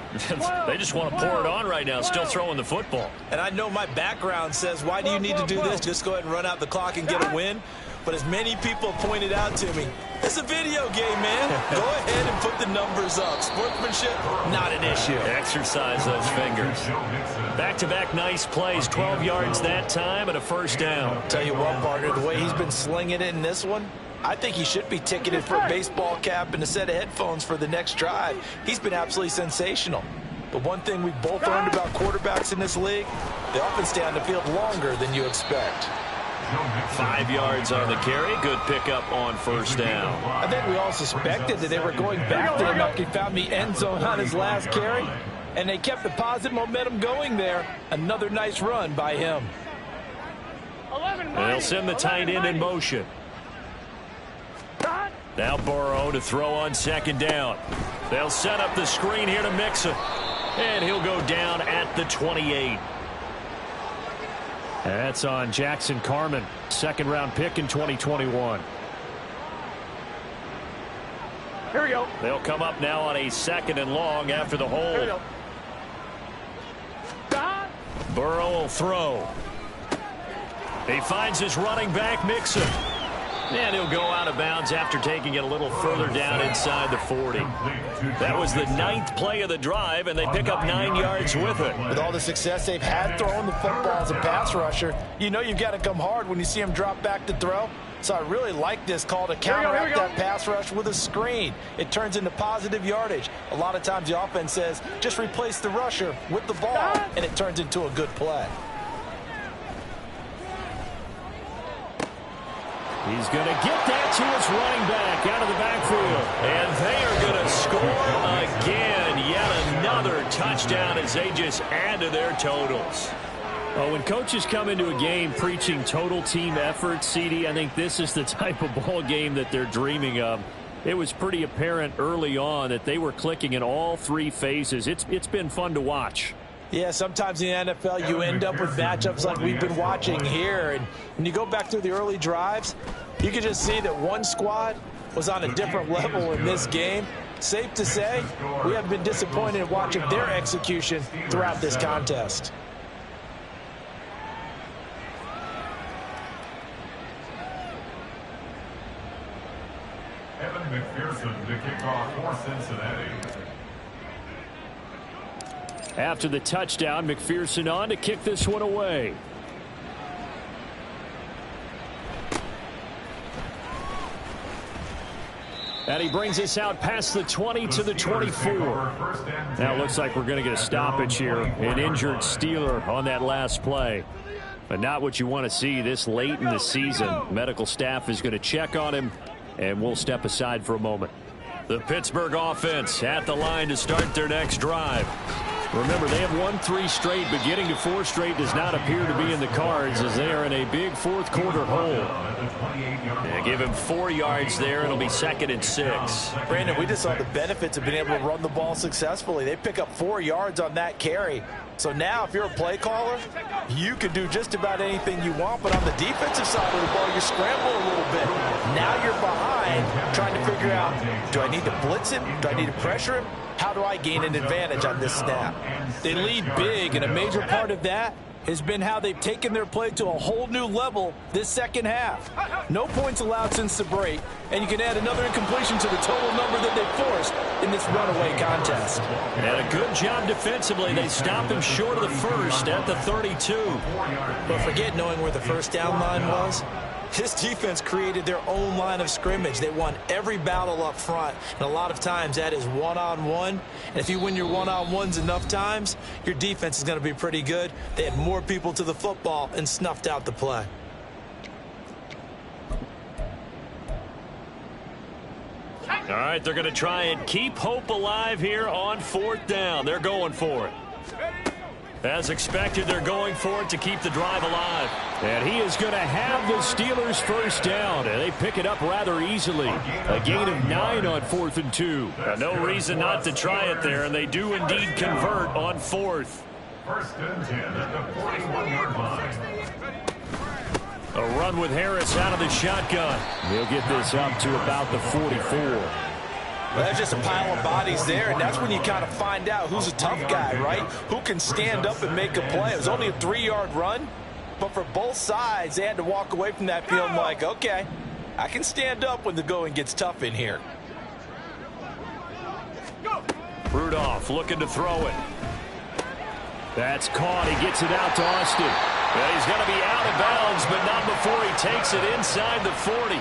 A: They just want to pour it on right now, still throwing the football.
E: And I know my background says, why do you need to do this? Just go ahead and run out the clock and get a win. But as many people pointed out to me, it's a video game, man. Go ahead and put the numbers up. Sportsmanship, not an issue.
A: Exercise those fingers. Back-to-back nice plays, 12 yards that time and a first down.
E: Tell you what, partner, the way he's been slinging it in this one, I think he should be ticketed for a baseball cap and a set of headphones for the next drive. He's been absolutely sensational. But one thing we both learned about quarterbacks in this league, they often stay on the field longer than you expect.
A: 5 yards on the carry. Good pickup on first down.
E: I think we all suspected that they were going back to him after he found the end zone on his last carry. And they kept the positive momentum going there. Another nice run by him.
A: And they'll send the tight end in motion. Now Burrow to throw on second down. They'll set up the screen here to Mixon. And he'll go down at the 28. That's on Jackson Carman, second-round pick in 2021.
D: Here we go.
A: They'll come up now on a 2nd and long after the hold. Burrow will throw. He finds his running back, Mixon. And he'll go out of bounds after taking it a little further down inside the 40. That was the 9th play of the drive, and they pick up 9 yards with it.
E: With all the success they've had throwing the football as a pass rusher, you know you've got to come hard when you see him drop back to throw. So I really like this call to counteract that pass rush with a screen. It turns into positive yardage. A lot of times the offense says, just replace the rusher with the ball, and it turns into a good play.
A: He's going to get that to his running back out of the backfield. And they are going to score again. Yet another touchdown as they just add to their totals. Well, when coaches come into a game preaching total team effort, CD, I think this is the type of ball game that they're dreaming of. It was pretty apparent early on that they were clicking in all three phases. It's been fun to watch.
E: Yeah, sometimes in the NFL you end up with matchups like we've been watching here. And when you go back to the early drives, you can just see that one squad was on a different level in this game. Safe to say, we have been disappointed in watching their execution throughout this contest.
F: McPherson to kick off for Cincinnati.
A: After the touchdown, McPherson on to kick this one away. And he brings us out past the 20 to the 24. Now it looks like we're going to get a stoppage here. An injured Steeler on that last play. But not what you want to see this late in the season. Medical staff is going to check on him, and we'll step aside for a moment. The Pittsburgh offense at the line to start their next drive. Remember, they have won 3 straight, but getting to 4 straight does not appear to be in the cards as they are in a big fourth quarter hole. They give him 4 yards there. It'll be 2nd and 6.
E: Brandon, we just saw the benefits of being able to run the ball successfully. They pick up 4 yards on that carry. So now if you're a play caller, you can do just about anything you want. But on the defensive side of the ball, you scramble a little bit. Now you're behind trying to figure out, do I need to blitz him? Do I need to pressure him? How do I gain an advantage on this snap? They lead big, and a major part of that has been how they've taken their play to a whole new level this second half. No points allowed since the break, and you can add another incompletion to the total number that they forced in this runaway contest.
A: And a good job defensively. They stopped him short of the first at the 32.
E: But forget knowing where the first down line was. This defense created their own line of scrimmage. They won every battle up front, and a lot of times that is one-on-one. And if you win your one-on-ones enough times, your defense is going to be pretty good. They had more people to the football and snuffed out the play.
A: All right, they're going to try and keep hope alive here on 4th down. They're going for it. As expected, they're going for it to keep the drive alive. And he is going to have the Steelers first down, and they pick it up rather easily. A gain of 9 on 4th and 2. No reason not to try it there, and they do indeed convert on 4th.
F: 1st and 10 at the 41-yard line.
A: A run with Harris out of the shotgun. He'll get this up to about the 44.
E: Well, that's just a pile of bodies there, and that's when you kind of find out who's a tough guy, right? Who can stand up and make a play. It was only a 3-yard run, but for both sides, they had to walk away from that feeling like, okay, I can stand up when the going gets tough in here.
A: Rudolph looking to throw it. That's caught. He gets it out to Austin. Well, he's going to be out of bounds, but not before he takes it inside the 40.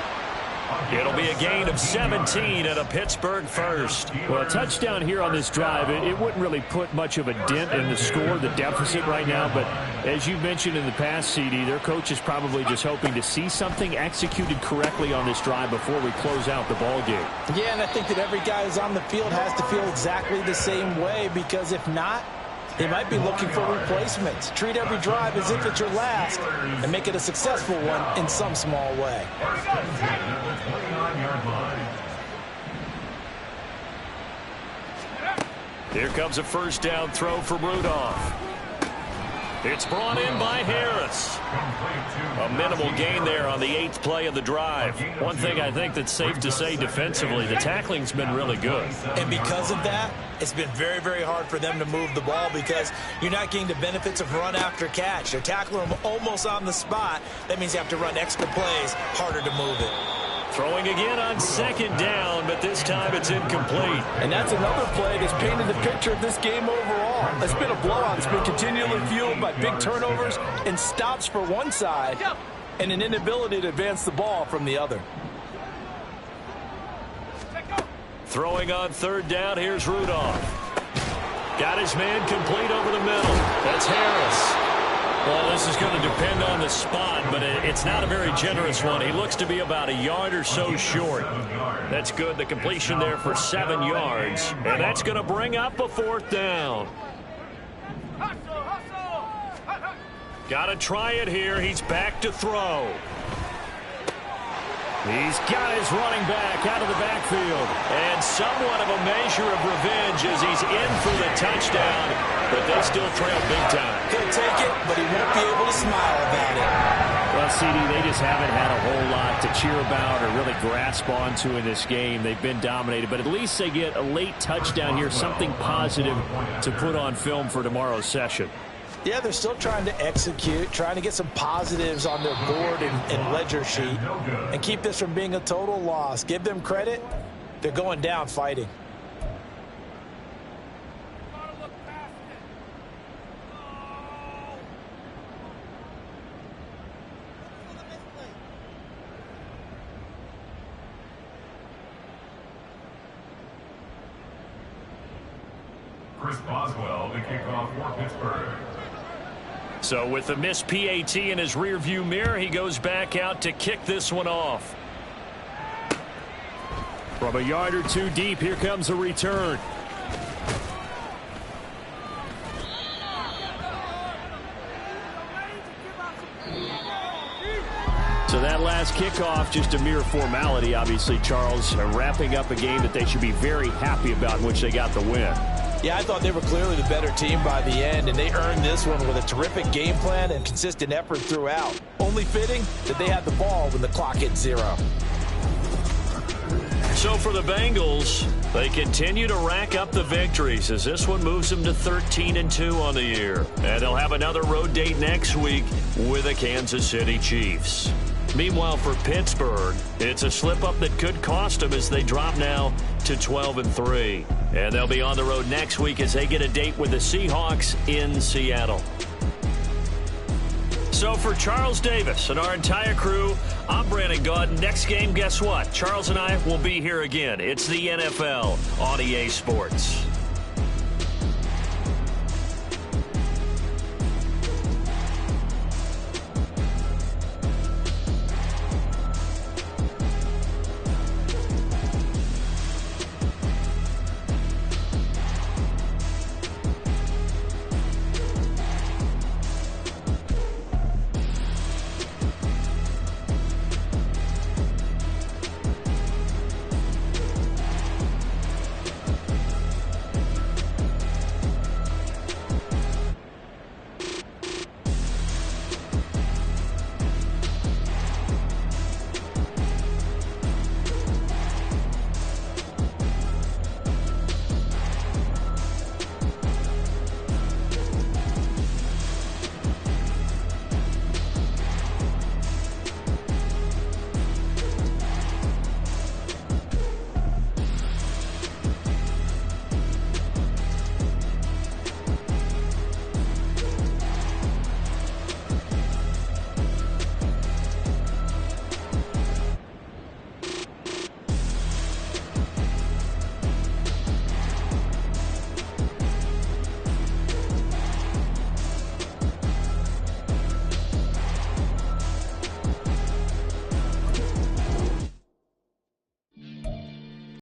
A: It'll be a gain of 17 and a Pittsburgh first. Well, a touchdown here on this drive, it wouldn't really put much of a dent in the score, the deficit right now. But as you mentioned in the past, CD, their coach is probably just hoping to see something executed correctly on this drive before we close out the ball game.
E: Yeah, and I think that every guy who's on the field has to feel exactly the same way, because if not, they might be looking for replacements. Treat every drive as if it's your last and make it a successful one in some small way.
A: Here comes a first down throw for Rudolph. It's brought in by Harris. A minimal gain there on the 8th play of the drive. One thing I think that's safe to say defensively, the tackling's been really good.
E: And because of that, it's been very, very hard for them to move the ball because you're not getting the benefits of run after catch. They're tackling them almost on the spot. That means you have to run extra plays, harder to move it.
A: Throwing again on 2nd down, but this time it's incomplete.
E: And that's another play that's painted the picture of this game overall. It's been a blowout. It's been continually fueled by big turnovers and stops for one side and an inability to advance the ball from the other.
A: Throwing on 3rd down, here's Rudolph. Got his man complete over the middle. That's Harris. Well, this this is going to depend on the spot, but it's not a very generous one. He looks to be about a yard or so short. That's good. The completion there for 7 yards. And that's going to bring up a 4th down. Got to try it here. He's back to throw. He's got his running back out of the backfield. And somewhat of a measure of revenge as he's in for the touchdown. But they still trail big time.
G: He'll take it, but he won't be able to smile about it.
A: Well, CD, they just haven't had a whole lot to cheer about or really grasp onto in this game. They've been dominated, but at least they get a late touchdown here, something positive to put on film for tomorrow's session.
G: Yeah, they're still trying to execute, trying to get some positives on their board and ledger sheet and keep this from being a total loss. Give them credit. They're going down fighting.
F: Chris Boswell, the kickoff for Pittsburgh.
A: So with the missed PAT in his rearview mirror, he goes back out to kick this one off. From a yard or two deep, here comes a return. So that last kickoff, just a mere formality, obviously, Charles, wrapping up a game that they should be very happy about in which they got the win.
G: Yeah, I thought they were clearly the better team by the end, and they earned this one with a terrific game plan and consistent effort throughout. Only fitting that they had the ball when the clock hit 0.
A: So for the Bengals, they continue to rack up the victories as this one moves them to 13-2 on the year. And they'll have another road date next week with the Kansas City Chiefs. Meanwhile, for Pittsburgh, it's a slip-up that could cost them as they drop now to 12-3. And they'll be on the road next week as they get a date with the Seahawks in Seattle. So for Charles Davis and our entire crew, I'm Brandon Gaud. Next game, guess what? Charles and I will be here again. It's the NFL on EA Sports.